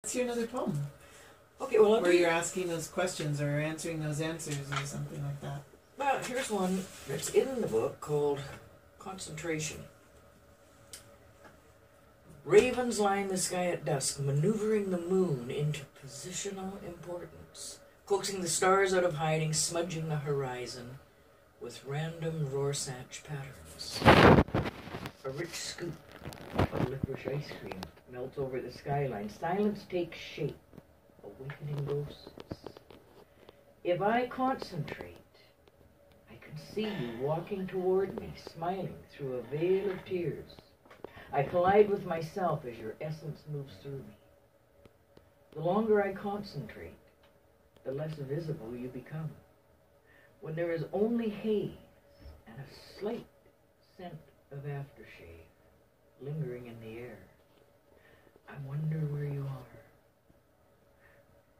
What's your another poem? Okay, well, where you're asking those questions or answering those answers or something like that. Well, here's one that's in the book called Concentration. Ravens line the sky at dusk, maneuvering the moon into positional importance, coaxing the stars out of hiding, smudging the horizon with random Rorschach patterns. A rich scoop of licorice ice cream melts over the skyline. Silence takes shape, awakening ghosts. If I concentrate, I can see you walking toward me, smiling through a veil of tears. I collide with myself as your essence moves through me. The longer I concentrate, the less visible you become. When there is only haze and a slight scent of aftershave lingering in the air, I wonder where you are.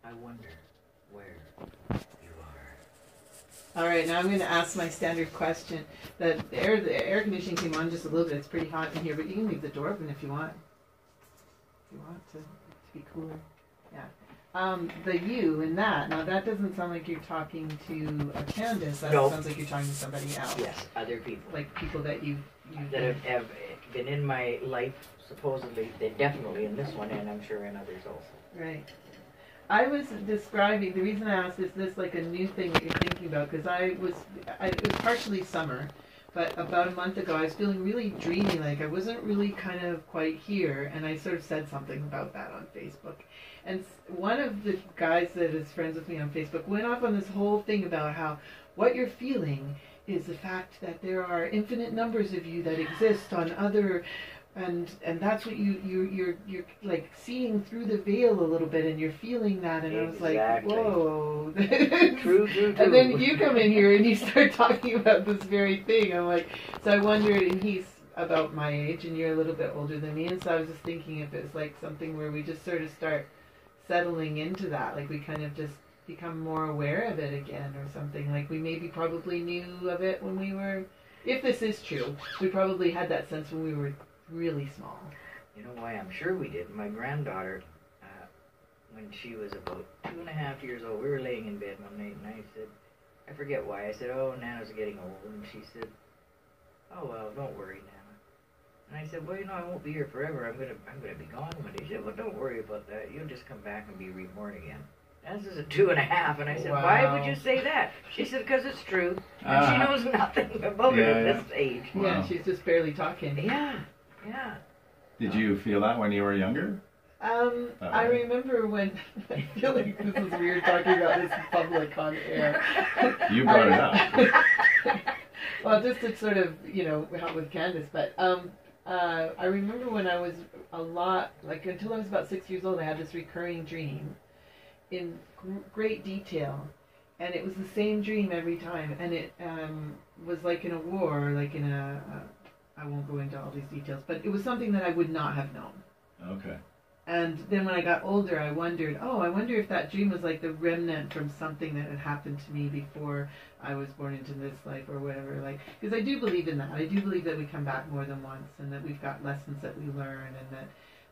I wonder where you are. All right, now I'm going to ask my standard question. The air conditioning came on just a little bit. It's pretty hot in here, but you can leave the door open if you want. If you want to be cooler. Yeah. The you in that, now that doesn't sound like you're talking to a Candice. That No. sounds like you're talking to somebody else. Yes, other people. Like people that you that have been in my life, supposedly. They're definitely in this one, and I'm sure in others also. Right. I was describing, the reason I asked is this like a new thing that you're thinking about, because it was partially summer, but about a month ago I was feeling really dreamy, like I wasn't really kind of quite here, and I sort of said something about that on Facebook. And one of the guys that is friends with me on Facebook went off on this whole thing about how what you're feeling is the fact that there are infinite numbers of you that exist on other, and that's what you're like seeing through the veil a little bit, and you're feeling that, and Exactly. I was like, whoa. True. And then you come in here and you start talking about this very thing. I'm like, so I wondered, and he's about my age, and you're a little bit older than me, and so I was just thinking if it's like something where we just sort of start settling into that, like we kind of just become more aware of it again or something, like we maybe probably knew of it when we were, if this is true, we probably had that sense when we were really small. You know why I'm sure we did? My granddaughter, when she was about 2.5 years old, we were laying in bed one night, and I said, I forget why, I said, oh, Nana's getting old, and she said, oh, well, don't worry, Nana. And I said, well, you know, I won't be here forever, I'm gonna be gone one day. She said, well, don't worry about that, you'll just come back and be reborn again. And this is at 2.5, and I said, Wow. why would you say that? She said, because it's true, and she knows nothing about it at this age. Wow. Yeah, she's just barely talking. Yeah. Did you feel that when you were younger? I remember when, I feel like this is weird talking about this in public on air. You brought it up. Well, just to sort of, help with Candice, but I remember when I was a lot, like until I was about 6 years old, I had this recurring dream in great detail, and it was the same dream every time, and it was like in a war, like in I won't go into all these details, but it was something that I would not have known. Okay. And then when I got older, I wonder if that dream was like the remnant from something that had happened to me before I was born into this life or whatever. Like, because I do believe in that. I do believe that we come back more than once, and that we've got lessons that we learn, and that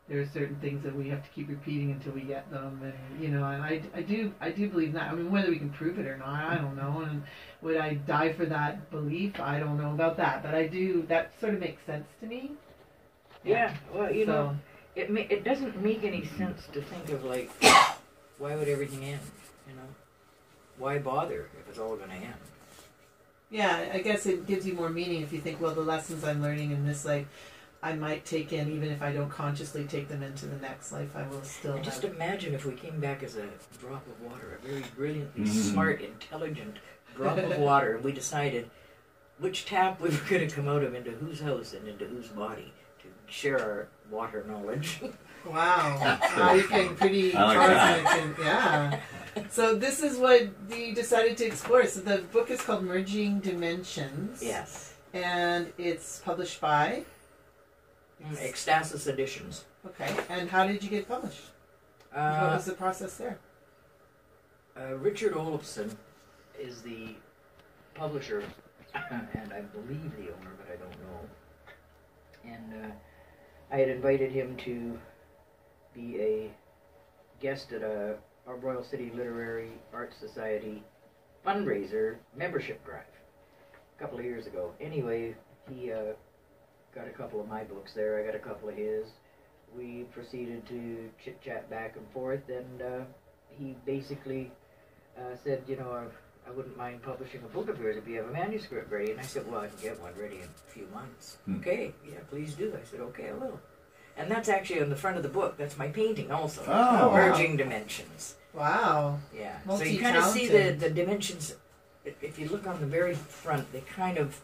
there are certain things that we have to keep repeating until we get them. And and I do believe that. I mean, whether we can prove it or not, I don't know. And would I die for that belief? I don't know about that, but I do. That sort of makes sense to me. Yeah. Well, know. It doesn't make any sense to think of, like, why would everything end, Why bother if it's all going to end? Yeah, I guess it gives you more meaning if you think, well, the lessons I'm learning in this life, I might take in, even if I don't consciously take them into the next life, I will still Just imagine if we came back as a drop of water, a very brilliantly smart, intelligent drop of water, and we decided which tap we were going to come out of, into whose house and into whose body, to share our water knowledge. Wow. You're getting pretty cosmic. Yeah. So this is what you decided to explore. So the book is called Merging Dimensions. Yes. And it's published by? Ecstasis Editions. Okay. And how did you get published? What was the process there? Richard Olofsson is the publisher, and I believe the owner, but I don't know. And I had invited him to be a guest at a Royal City Literary Arts Society fundraiser membership drive a couple of years ago. Anyway, he got a couple of my books there. I got a couple of his. We proceeded to chit-chat back and forth, and he basically said, you know, I wouldn't mind publishing a book of yours if you have a manuscript ready. And I said, well, I can get one ready in a few months. Okay, yeah, please do. I said, okay, I will. And that's actually on the front of the book. That's my painting also. Oh, Merging Dimensions. Wow. Yeah. So you kind of see Multi-talented. the dimensions. If you look on the very front, they kind of,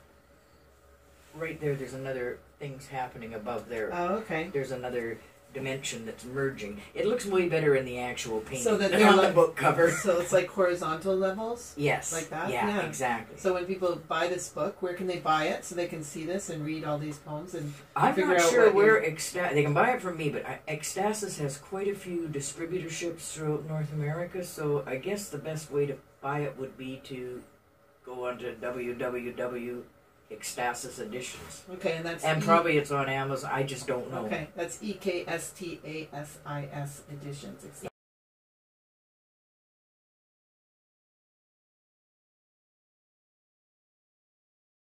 right there's another things happening above there. Oh, okay. There's another dimension that's merging. It looks way better in the actual painting So that than they're on the like- book cover. So it's like horizontal levels? Yes. Like that? Yeah, Yeah. exactly. So when people buy this book, where can they buy it so they can see this and read all these poems and I'm figure not out sure what where they can buy it from me, but Ecstasis has quite a few distributorships throughout North America, so I guess the best way to buy it would be to go onto www.ecstasis editions. Okay, and that's And probably it's on Amazon, I just don't know. Okay, that's EKSTASIS editions.